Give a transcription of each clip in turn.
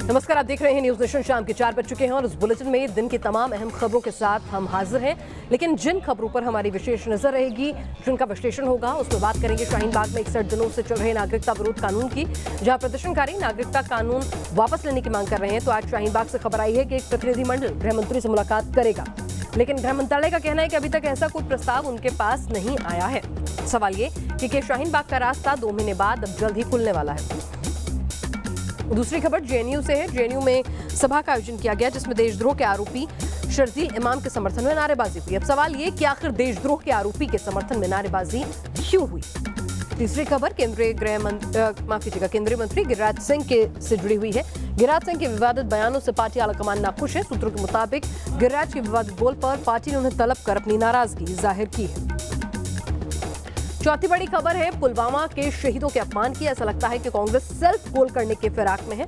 नमस्कार, आप देख रहे हैं न्यूज नेशन। शाम के 4 बज चुके हैं और इस बुलेटिन में दिन की तमाम अहम खबरों के साथ हम हाजिर हैं। लेकिन जिन खबरों पर हमारी विशेष नजर रहेगी, जिनका विश्लेषण होगा, उसमें बात करेंगे शाहीन बाग में 61 दिनों से चल रहे नागरिकता विरोध कानून की, जहां प्रदर्शनकारी नागरिकता कानून वापस लेने की मांग कर रहे हैं। तो आज शाहीन बाग से खबर आई है कि एक प्रतिनिधिमंडल गृह मंत्री से मुलाकात करेगा, लेकिन गृह मंत्रालय का कहना है कि अभी तक ऐसा कोई प्रस्ताव उनके पास नहीं आया है। सवाल ये कि शाहीन बाग का रास्ता 2 महीने बाद अब जल्द ही खुलने वाला है। दूसरी खबर जेएनयू से है। जेएनयू में सभा का आयोजन किया गया, जिसमें देशद्रोह के आरोपी शर्जील इमाम के समर्थन में नारेबाजी हुई। अब सवाल ये कि आखिर देशद्रोह के आरोपी के समर्थन में नारेबाजी क्यों हुई। तीसरी खबर केंद्रीय मंत्री गिरिराज सिंह से जुड़ी हुई है। गिरिराज सिंह के विवादित बयानों से पार्टी आलाकमान नाखुश है। सूत्रों के मुताबिक गिरिराज के विवादित बोल पर पार्टी ने उन्हें तलब कर अपनी नाराजगी जाहिर की है। चौथी बड़ी खबर है पुलवामा के शहीदों के अपमान की। ऐसा लगता है कि कांग्रेस सेल्फ गोल करने के फिराक में है।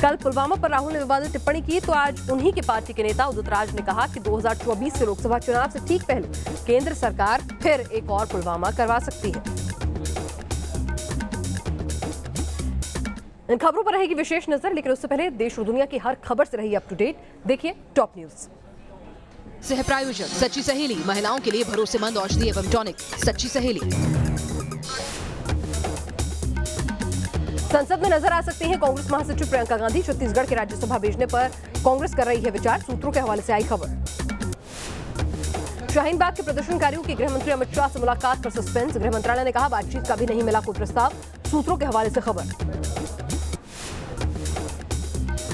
कल पुलवामा पर राहुल ने विवादित टिप्पणी की, तो आज उन्हीं के पार्टी के नेता उदित राज ने कहा कि 2024 के लोकसभा चुनाव से ठीक पहले केंद्र सरकार फिर एक और पुलवामा करवा सकती है। इन खबरों पर रहेगी विशेष नजर, लेकिन उससे पहले देश और दुनिया की हर खबर से रही अप टू डेट। देखिए टॉप न्यूज। सह प्रायोजक सच्ची सहेली, महिलाओं के लिए भरोसेमंद औषधि एवं टॉनिक सच्ची सहेली। संसद में नजर आ सकती हैं कांग्रेस महासचिव प्रियंका गांधी। छत्तीसगढ़ के राज्यसभा भेजने पर कांग्रेस कर रही है विचार। सूत्रों के हवाले से आई खबर। शाहीन बाग के प्रदर्शनकारियों की गृह मंत्री अमित शाह से मुलाकात पर सस्पेंस। गृह मंत्रालय ने कहा बातचीत का भी नहीं मिला कोई प्रस्ताव। सूत्रों के हवाले से खबर।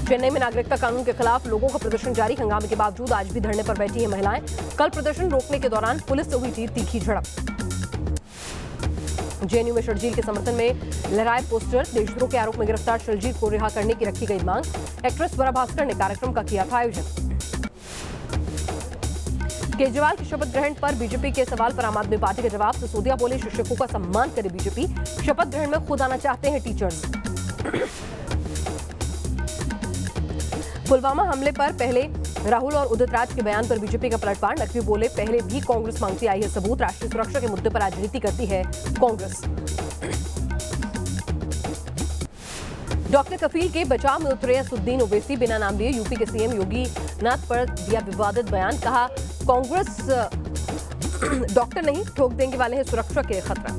चेन्नई में नागरिकता कानून के खिलाफ लोगों का प्रदर्शन जारी। हंगामे के बावजूद आज भी धरने पर बैठी हैं महिलाएं। कल प्रदर्शन रोकने के दौरान पुलिस से हुई थी तीखी झड़प। जेएनयू में शर्जील के समर्थन में लहराए पोस्टर। देशद्रोह के आरोप में गिरफ्तार शर्जील को रिहा करने की रखी गई मांग। एक्ट्रेस स्वरा भास्कर ने कार्यक्रम का किया था आयोजन। केजरीवाल के शपथ ग्रहण पर बीजेपी के सवाल पर आम आदमी पार्टी का जवाब। सिसोदिया बोले शिक्षकों का सम्मान करे बीजेपी। शपथ ग्रहण में खुद आना चाहते हैं टीचर्स। पुलवामा हमले पर पहले राहुल और उदित राज के बयान पर बीजेपी का पलटवार। नकवी बोले पहले भी कांग्रेस मांगती आई है सबूत। राष्ट्रीय सुरक्षा के मुद्दे पर राजनीति करती है कांग्रेस। डॉक्टर कफील के बचाव में उतरे असुद्दीन ओवैसी। बिना नाम लिए यूपी के सीएम योगी नाथ पर दिया विवादित बयान। कहा कांग्रेस डॉक्टर नहीं ठोक देंगे वाले हैं सुरक्षा के खतरा।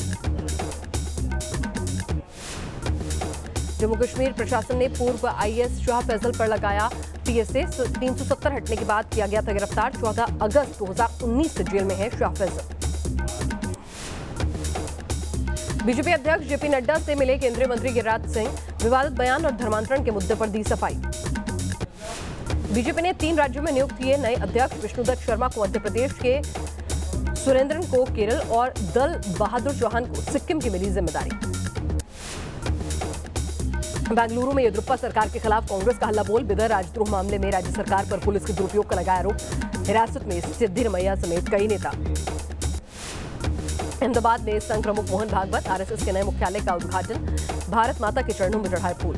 जम्मू कश्मीर प्रशासन ने पूर्व आईएएस शाह फैजल पर लगाया पीएसए। 370 हटने के बाद किया गया था गिरफ्तार। 14 अगस्त 2019 से जेल में है शाह फैजल। बीजेपी अध्यक्ष जेपी नड्डा से मिले केंद्रीय मंत्री गिरिराज सिंह। विवादित बयान और धर्मांतरण के मुद्दे पर दी सफाई। बीजेपी ने 3 राज्यों में नियुक्त किए नए अध्यक्ष। विष्णुदत्त शर्मा को मध्य प्रदेश के, सुरेंद्रन को केरल और दल बहादुर चौहान को सिक्किम की मिली जिम्मेदारी। बेंगलुरु में येदियुरप्पा सरकार के खिलाफ कांग्रेस का हल्ला बोल। बिदर राजद्रोह मामले में राज्य सरकार पर पुलिस के दुरुपयोग का लगाया आरोप। हिरासत में सिद्धिरमैया समेत कई नेता। अहमदाबाद में संघ प्रमुख मोहन भागवत। आरएसएस के नए मुख्यालय का उद्घाटन। भारत माता के चरणों में चढ़ाए फूल।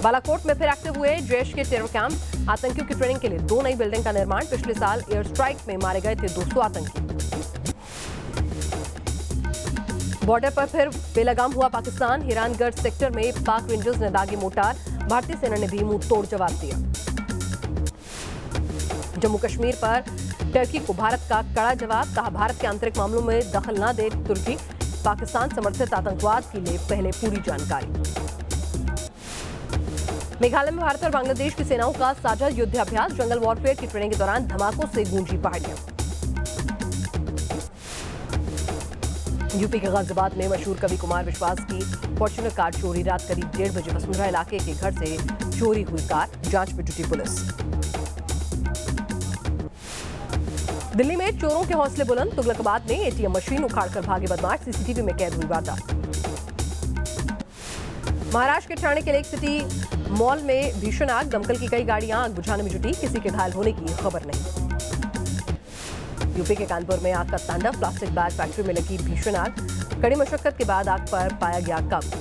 बालाकोट में फिर एक्टिव हुए जैश के टेरर कैंप। आतंकियों की ट्रेनिंग के लिए 2 नई बिल्डिंग का निर्माण। पिछले साल एयर स्ट्राइक में मारे गए थे 200 आतंकी। बॉर्डर पर फिर बेलगाम हुआ पाकिस्तान। हिरानगढ़ सेक्टर में पाक रेंजर्स ने दागे मोर्टार। भारतीय सेना ने भी मुंह तोड़ जवाब दिया। जम्मू कश्मीर पर टर्की को भारत का कड़ा जवाब। कहा भारत के आंतरिक मामलों में दखल न दे तुर्की। पाकिस्तान समर्थित आतंकवाद की ले पहले पूरी जानकारी। मेघालय में भारत और बांग्लादेश की सेनाओं का साझा युद्धाभ्यास। जंगल वॉरफेयर की ट्रेनिंग के दौरान धमाकों से गूंजी पहाड़ियां। यूपी के गाजियाबाद में मशहूर कवि कुमार विश्वास की फॉर्च्यूनर कार चोरी। रात करीब 1:30 बजे वसुंधरा इलाके के घर से चोरी हुई कार। जांच में जुटी पुलिस। दिल्ली में चोरों के हौसले बुलंद। तुगलकाबाद में एटीएम मशीन उखाड़कर भागे बदमाश। सीसीटीवी में कैद हुई वारदात। महाराष्ट्र के ठाणे के लेक सिटी मॉल में भीषण आग। दमकल की कई गाड़ियां आग बुझाने में जुटी। किसी के घायल होने की खबर नहीं। यूपी के कानपुर में आग का तांडव। प्लास्टिक बैग फैक्ट्री में लगी भीषण आग। कड़ी मशक्कत के बाद आग पर पाया गया काबू।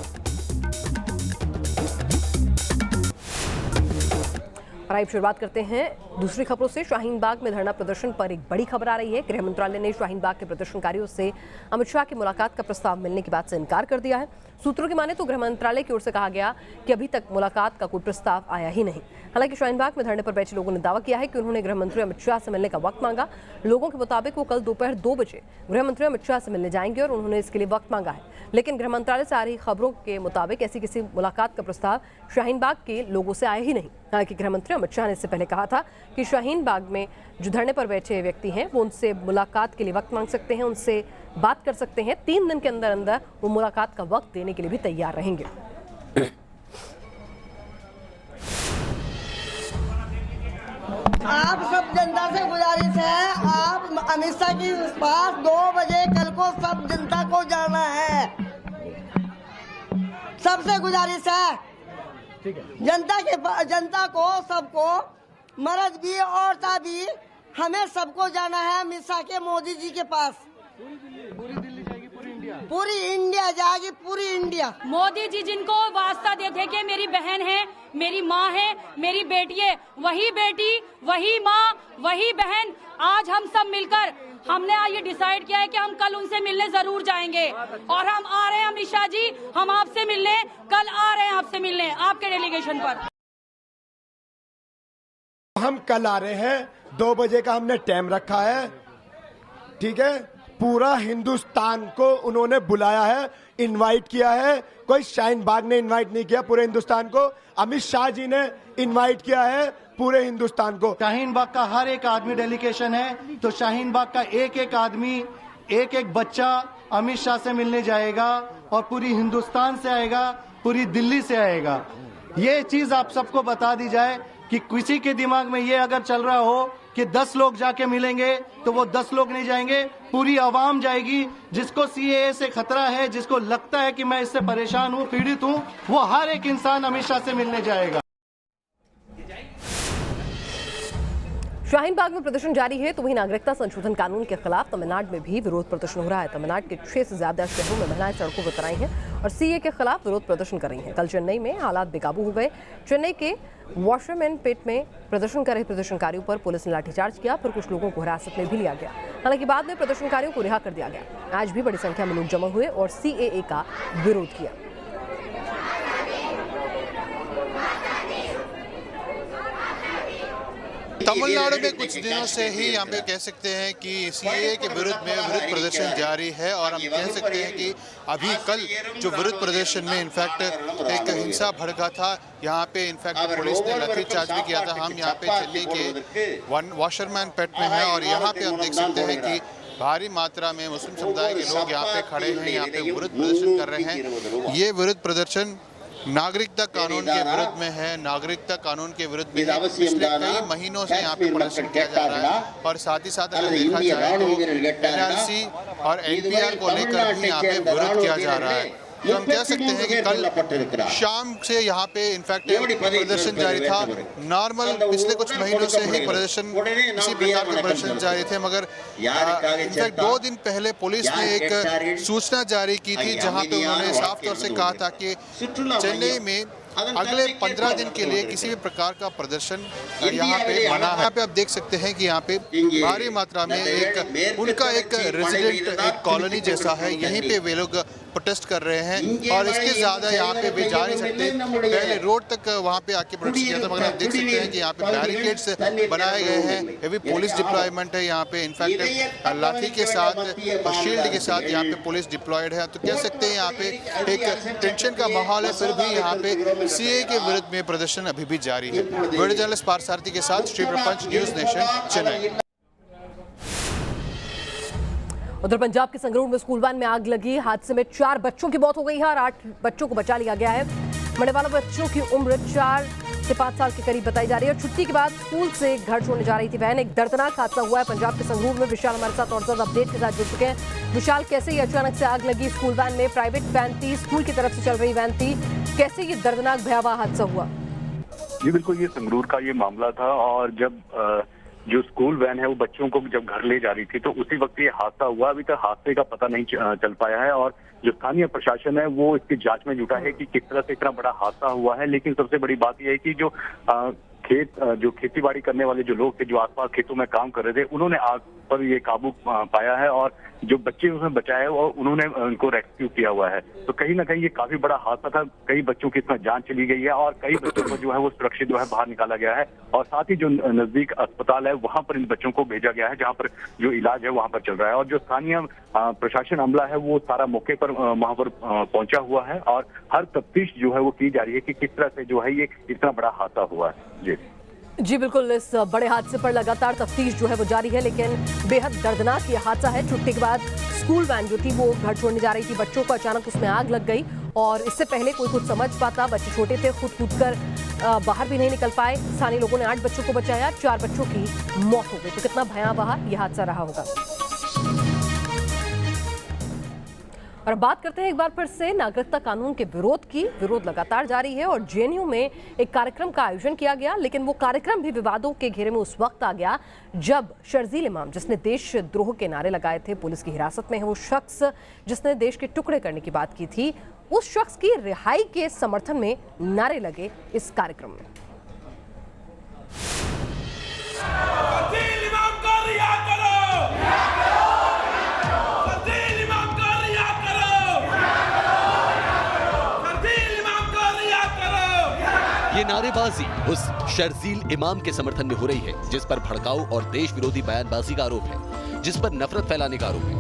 और आइए शुरुआत करते हैं दूसरी खबरों से। शाहीन बाग में धरना प्रदर्शन पर एक बड़ी खबर आ रही है। गृह मंत्रालय ने शाहीन बाग के प्रदर्शनकारियों से अमित शाह की मुलाकात का प्रस्ताव मिलने की बात से इनकार कर दिया है। सूत्रों की माने तो गृह मंत्रालय की ओर से कहा गया कि अभी तक मुलाकात का कोई प्रस्ताव आया ही नहीं। हालांकि शाहीन बाग में धरने पर बैठे लोगों ने दावा किया है कि उन्होंने गृह मंत्री अमित शाह से मिलने का वक्त मांगा। लोगों के मुताबिक वो कल दोपहर 2 बजे गृह मंत्री अमित शाह से मिलने जाएंगे और उन्होंने इसके लिए वक्त मांगा है। लेकिन गृह मंत्रालय से आ रही खबरों के मुताबिक ऐसी किसी मुलाकात का प्रस्ताव शाहीन बाग के लोगों से आया ही नहीं। हालांकि गृह मंत्री अमित शाह ने इससे पहले कहा था कि शाहीन बाग में जो धरने पर बैठे व्यक्ति हैं वो उनसे मुलाकात के लिए वक्त मांग सकते हैं, उनसे बात कर सकते हैं। 3 दिन के अंदर अंदर वो मुलाकात का वक्त देने के लिए भी तैयार रहेंगे। आप सब जनता से गुजारिश है, आप अमित शाह के पास 2 बजे कल को सब जनता को जाना है। सबसे गुजारिश है, जनता को सबको, मर्द भी औरता भी, हमें सबको जाना है अमित शाह के, मोदी जी के पास। पूरी दिल्ली जाएगी, पूरी इंडिया जाएगी, पूरी इंडिया। मोदी जी जिनको वास्ता देते कि मेरी बहन है, मेरी माँ है, मेरी बेटी है, वही बेटी, वही माँ, वही बहन, आज हम सब मिलकर हमने आज ये डिसाइड किया है कि हम कल उनसे मिलने जरूर जाएंगे। और हम आ रहे हैं अमित शाह जी, हम आपसे मिलने कल आ रहे हैं, आपसे मिलने आपके डेलीगेशन पर। हम कल आ रहे हैं, 2 बजे का हमने टाइम रखा है। ठीक है, पूरा हिंदुस्तान को उन्होंने बुलाया है, इनवाइट किया है। कोई शाहीन बाग ने इनवाइट नहीं किया पूरे हिंदुस्तान को, अमित शाह जी ने इनवाइट किया है पूरे हिंदुस्तान को। शाहीन बाग का हर एक आदमी डेलीगेशन है, तो शाहीन बाग का एक एक आदमी, एक एक बच्चा अमित शाह से मिलने जाएगा और पूरी हिंदुस्तान से आएगा, पूरी दिल्ली से आएगा। ये चीज आप सबको बता दी जाए कि किसी के दिमाग में ये अगर चल रहा हो कि 10 लोग जाके मिलेंगे, तो वो 10 लोग नहीं जाएंगे, पूरी आवाम जाएगी। जिसको सीएए से खतरा है, जिसको लगता है कि मैं इससे परेशान हूँ, पीड़ित हूँ, वो हर एक इंसान अमित शाह से मिलने जाएगा। शाहीन बाग में प्रदर्शन जारी है तो वहीं नागरिकता संशोधन कानून के खिलाफ तमिलनाडु में भी विरोध प्रदर्शन हो रहा है। तमिलनाडु के 6 से ज्यादा शहरों में महिलाएं सड़कों पर उतर आई हैं और सीए के खिलाफ विरोध प्रदर्शन कर रही हैं। कल चेन्नई में हालात बेकाबू हो गए। चेन्नई के वॉशरमैन पेट में प्रदर्शन कर रहे प्रदर्शनकारियों पर पुलिस ने लाठीचार्ज किया, फिर कुछ लोगों को हिरासत में भी लिया गया। हालांकि बाद में प्रदर्शनकारियों को रिहा कर दिया गया। आज भी बड़ी संख्या में लोग जमा हुए और सीएए का विरोध किया। तमिलनाडु में कुछ दिनों से ही यहाँ पे कह सकते हैं कि सीएए के विरुद्ध में विरोध प्रदर्शन जारी है और हम कह सकते हैं कि अभी कल जो विरोध प्रदर्शन में इनफैक्ट एक हिंसा भड़का था। यहाँ पे इनफैक्ट पुलिस ने लाठीचार्ज भी किया था। हम यहाँ पे चेन्नई के वॉशरमैन पेट में हैं और यहाँ पे हम देख सकते हैं कि भारी मात्रा में मुस्लिम समुदाय के लोग यहाँ पे खड़े हैं, यहाँ पे विरोध प्रदर्शन कर रहे हैं। ये विरोध प्रदर्शन नागरिकता कानून के विरुद्ध में है। नागरिकता कानून के विरुद्ध में पिछले कई महीनों से यहाँ पे प्रदर्शन किया जा रहा है और साथ ही साथ अगर देखा जाए तो एनआरसी और एनपीआर को लेकर भी यहाँ पे विरोध किया जा रहा है। तो हम कह सकते हैं कि कल शाम से यहाँ पे इनफैक्ट प्रदर्शन जारी था। नॉर्मल पिछले कुछ महीनों से ही प्रदर्शन इसी प्रकार के प्रदर्शन जारी थे, मगर इनफैक्ट 2 दिन पहले पुलिस ने एक सूचना जारी की थी जहाँ पे उन्होंने साफ तौर से कहा था कि चेन्नई में अगले 15 दिन के लिए किसी भी प्रकार का प्रदर्शन यहाँ पे मना है। यहाँ पे आप देख सकते हैं कि यहाँ पे भारी मात्रा में एक उनका एक रेजिडेंट एक कॉलोनी जैसा है, यहीं पे वे लोग प्रोटेस्ट कर रहे हैं और इसके ज़्यादा यहाँ पे भी जा नहीं सकते। पहले रोड तक वहाँ पे आके प्रोटेस्ट किया था, मगर आप देख सकते हैं कि यहाँ पे बैरिकेड्स बनाए गए हैं। हेवी पुलिस डिप्लॉयमेंट है यहाँ पे, इनफैक्ट लाठी के साथ और शील्ड के साथ यहाँ पे पुलिस डिप्लॉयड है। तो कह सकते हैं यहाँ पे एक टेंशन का माहौल है, फिर भी यहाँ पे सीए के विरुद्ध में प्रदर्शन अभी भी जारी है। वीडियो जर्नलिस्ट पार्थ सारथी के साथ श्री प्रपंच, न्यूज़ नेशन, चेन्नई। उधर पंजाब के संगरूर में स्कूल वैन में आग लगी। हादसे में 4 बच्चों की मौत हो गई है और 8 बच्चों को बचा लिया गया है। मरने वाले बच्चों की उम्र 4 से 5 साल के करीब बताई जा रही है और छुट्टी के बाद स्कूल से घर छोड़ने जा रही थी वैन। एक दर्दनाक हादसा हुआ है पंजाब के संगरूर में। विशाल हमारे साथ और ज्यादा अपडेट के साथ जुड़ चुके हैं। विशाल, कैसे ये अचानक से आग लगी स्कूल वैन में? प्राइवेट वैन थी, स्कूल की तरफ से चल रही वैन थी, कैसे ये दर्दनाक भयावह हादसा हुआ? जी बिल्कुल, ये संगरूर का ये मामला था और जब जो स्कूल वैन है वो बच्चों को जब घर ले जा रही थी तो उसी वक्त ये हादसा हुआ। अभी तक हादसे का पता नहीं चल पाया है और जो स्थानीय प्रशासन है वो इसकी जांच में जुटा है कि किस तरह से इतना बड़ा हादसा हुआ है। लेकिन सबसे बड़ी बात यह है कि जो जो खेतीबाड़ी करने वाले जो लोग थे, जो आसपास खेतों में काम कर रहे थे, उन्होंने आग पर ये काबू पाया है और जो बच्चे उसमें बचाए और उन्होंने उनको रेस्क्यू किया हुआ है। तो कहीं ना कहीं ये काफी बड़ा हादसा था, कई बच्चों की इसमें जान चली गई है और कई बच्चों को जो है वो सुरक्षित जो है बाहर निकाला गया है और साथ ही जो नजदीक अस्पताल है वहां पर इन बच्चों को भेजा गया है, जहां पर जो इलाज है वहां पर चल रहा है। और जो स्थानीय प्रशासन अमला है वो सारा मौके पर वहां पर पहुंचा हुआ है और हर तफ्तीश जो है वो की जा रही है कि किस तरह से जो है ये इतना बड़ा हादसा हुआ है। जी बिल्कुल, इस बड़े हादसे पर लगातार तफ्तीश जो है वो जारी है, लेकिन बेहद दर्दनाक ये हादसा है। छुट्टी के बाद स्कूल वैन जो थी वो घर छोड़ने जा रही थी, बच्चों को अचानक उसमें आग लग गई और इससे पहले कोई कुछ समझ पाता, बच्चे छोटे थे, कूद कर बाहर भी नहीं निकल पाए। स्थानीय लोगों ने 8 बच्चों को बचाया, 4 बच्चों की मौत हो गई। तो कितना भयावह ये हादसा रहा होगा। और बात करते हैं एक बार फिर से नागरिकता कानून के विरोध की। विरोध लगातार जारी है और जेएनयू में एक कार्यक्रम का आयोजन किया गया, लेकिन वो कार्यक्रम भी विवादों के घेरे में उस वक्त आ गया जब शर्जील इमाम, जिसने देशद्रोह के नारे लगाए थे, पुलिस की हिरासत में है वो शख्स जिसने देश के टुकड़े करने की बात की थी, उस शख्स की रिहाई के समर्थन में नारे लगे इस कार्यक्रम में। ये नारेबाजी उस शर्जील इमाम के समर्थन में हो रही है जिस पर भड़काऊ और देश विरोधी बयानबाजी का आरोप है, जिस पर नफरत फैलाने का आरोप है,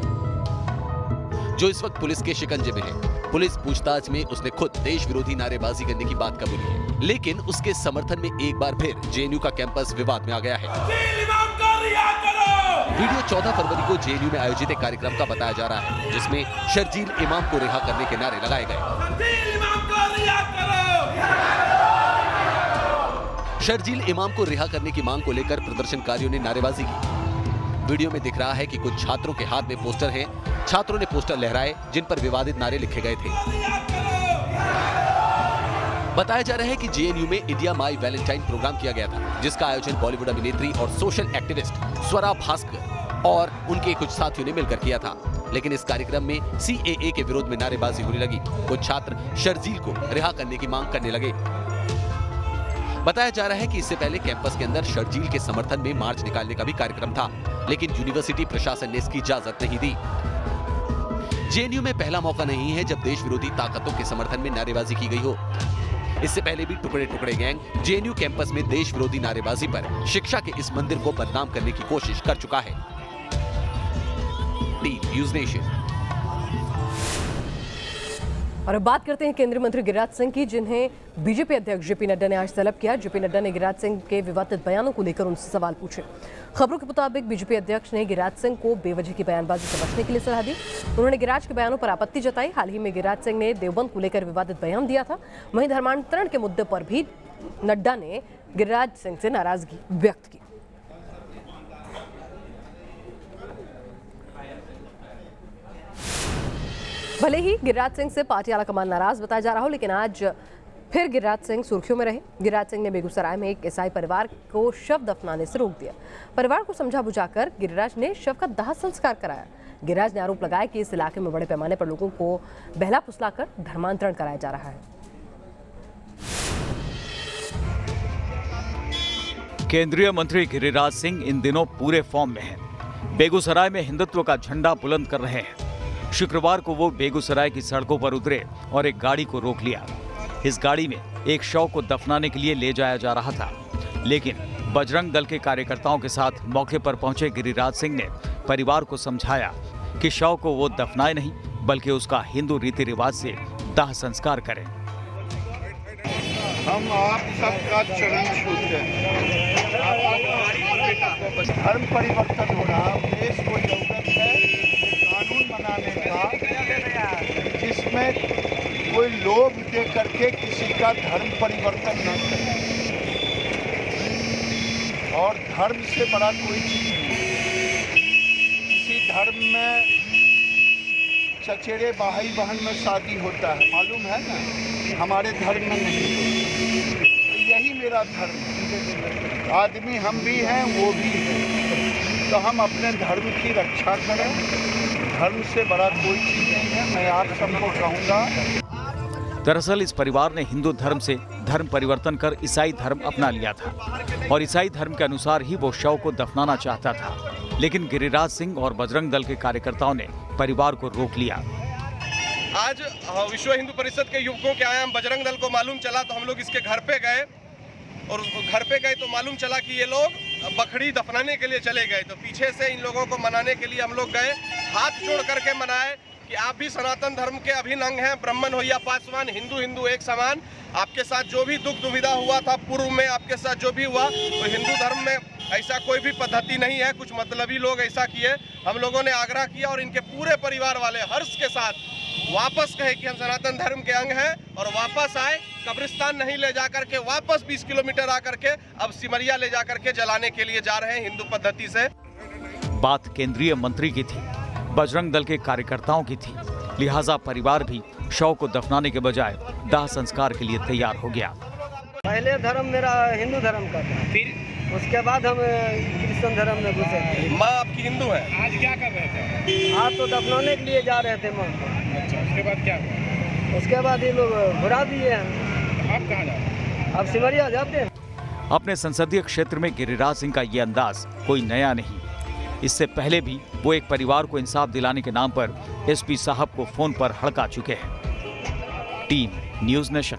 जो इस वक्त पुलिस के शिकंजे में है। पुलिस पूछताछ में उसने खुद देश विरोधी नारेबाजी करने की बात कबूली है, लेकिन उसके समर्थन में एक बार फिर जेएनयू का कैंपस विवाद में आ गया है। वीडियो 14 फरवरी को जेएनयू में आयोजित एक कार्यक्रम का बताया जा रहा है, जिसमें शर्जील इमाम को रिहा करने के नारे लगाए गए। शर्जील इमाम को रिहा करने की मांग को लेकर प्रदर्शनकारियों ने नारेबाजी की। वीडियो में दिख रहा है कि कुछ छात्रों के हाथ में पोस्टर हैं। छात्रों ने पोस्टर लहराए जिन पर विवादित नारे लिखे गए थे। बताया जा रहा है कि जेएनयू में इंडिया माई वैलेंटाइन प्रोग्राम किया गया था, जिसका आयोजन बॉलीवुड अभिनेत्री और सोशल एक्टिविस्ट स्वरा भास्कर और उनके कुछ साथियों ने मिलकर किया था। लेकिन इस कार्यक्रम में सीएए के विरोध में नारेबाजी होने लगी। कुछ छात्र शर्जील को रिहा करने की मांग करने लगे। बताया जा रहा है कि इससे पहले कैंपस के अंदर शर्जील के समर्थन में मार्च निकालने का भी कार्यक्रम था, लेकिन यूनिवर्सिटी प्रशासन ने इसकी इजाजत नहीं दी। जेएनयू में पहला मौका नहीं है जब देश विरोधी ताकतों के समर्थन में नारेबाजी की गई हो। इससे पहले भी टुकड़े टुकड़े गैंग जेएनयू कैंपस में देश विरोधी नारेबाजी पर शिक्षा के इस मंदिर को बदनाम करने की कोशिश कर चुका है। News nation. और अब बात करते हैं केंद्रीय मंत्री गिरिराज सिंह की, जिन्हें बीजेपी अध्यक्ष जेपी नड्डा ने आज तलब किया। जेपी नड्डा ने गिरिराज सिंह के विवादित बयानों को लेकर उनसे सवाल पूछे। खबरों के मुताबिक बीजेपी अध्यक्ष ने गिरिराज सिंह को बेवजह की बयानबाजी से बचने के लिए सलाह दी। उन्होंने गिरिराज के बयानों पर आपत्ति जताई। हाल ही में गिरिराज सिंह ने देवबंद को लेकर विवादित बयान दिया था। वहीं धर्मांतरण के मुद्दे पर भी नड्डा ने गिरिराज सिंह से नाराजगी व्यक्त की। भले ही गिरिराज सिंह से पार्टी आलाकमान नाराज बताया जा रहा हो, लेकिन आज फिर गिरिराज सिंह सुर्खियों में रहे। गिरिराज सिंह ने बेगूसराय में एक ईसाई परिवार को शव दफनाने से रोक दिया। परिवार को समझा बुझाकर गिरिराज ने शव का दाह संस्कार कराया। गिरिराज ने आरोप लगाया कि इस इलाके में बड़े पैमाने पर लोगों को बहला फुसलाकर धर्मांतरण कराया जा रहा है। केंद्रीय मंत्री गिरिराज सिंह इन दिनों पूरे फॉर्म में हैं। बेगूसराय में हिंदुत्व का झंडा बुलंद कर रहे हैं। शुक्रवार को वो बेगूसराय की सड़कों पर उतरे और एक गाड़ी को रोक लिया। इस गाड़ी में एक शव को दफनाने के लिए ले जाया जा रहा था, लेकिन बजरंग दल के कार्यकर्ताओं के साथ मौके पर पहुंचे गिरिराज सिंह ने परिवार को समझाया कि शव को वो दफनाए नहीं, बल्कि उसका हिंदू रीति रिवाज से दाह संस्कार करें। हम आप सबका चरण छूते हैं। धर्म परिवर्तन हो रहा, देश को जरूरत है कानून बनाने का जिसमें कोई लोभ दे करके किसी का धर्म परिवर्तन न करे। और धर्म से बड़ा कोई चीज नहीं। किसी धर्म में चचेरे भाई बहन में शादी होता है, मालूम है ना, हमारे धर्म में नहीं। तो यही मेरा धर्म है। आदमी हम भी हैं, वो भी हैं, तो हम अपने धर्म की रक्षा करें। धर्म से बड़ा कोई चीज नहीं है, मैं आप सबको कहूँगा। दरअसल इस परिवार ने हिंदू धर्म से धर्म परिवर्तन कर ईसाई धर्म अपना लिया था और ईसाई धर्म के अनुसार ही वो शव को दफनाना चाहता था। लेकिन गिरिराज सिंह और बजरंग दल के कार्यकर्ताओं ने परिवार को रोक लिया। आज विश्व हिंदू परिषद के युवकों के आयाम बजरंग दल को मालूम चला तो हम लोग इसके घर पे गए और घर पे गए तो मालूम चला कि ये लोग बकरी दफनाने के लिए चले गए। तो पीछे से इन लोगों को मनाने के लिए हम लोग गए, हाथ जोड़ करके मनाए कि आप भी सनातन धर्म के अभिन्न अंग हैं, ब्राह्मण हो या पासवान, हिंदू हिंदू एक समान। आपके साथ जो भी दुख दुविधा हुआ था पूर्व में, आपके साथ जो भी हुआ, तो हिंदू धर्म में ऐसा कोई भी पद्धति नहीं है, कुछ मतलबी लोग ऐसा किए। हम लोगों ने आग्रह किया और इनके पूरे परिवार वाले हर्ष के साथ वापस कहे कि हम सनातन धर्म के अंग हैं और वापस आए। कब्रिस्तान नहीं ले जा करके वापस 20 किलोमीटर आकर के अब सिमरिया ले जा करके जलाने के लिए जा रहे हैं हिंदू पद्धति से। बात केंद्रीय मंत्री की थी, बजरंग दल के कार्यकर्ताओं की थी, लिहाजा परिवार भी शव को दफनाने के बजाय दाह संस्कार के लिए तैयार हो गया। पहले धर्म मेरा हिंदू धर्म का था, फिर उसके बाद हम क्रिश्चियन धर्म में घुसे। माँ आपकी हिंदू है। आज क्या कर रहे थे? आज तो दफनाने के लिए जा रहे थे माँ को। अच्छा, उसके बाद क्या हुआ? उसके बाद ये लोग भुला दिए हैं। आप कहाँ जा रहे हैं? अब सिमरिया जाते हैं। अपने संसदीय क्षेत्र में गिरिराज सिंह का ये अंदाज कोई नया नहीं। इससे पहले भी वो एक परिवार को इंसाफ दिलाने के नाम पर एसपी साहब को फोन पर हड़का चुके हैं। Team news nation.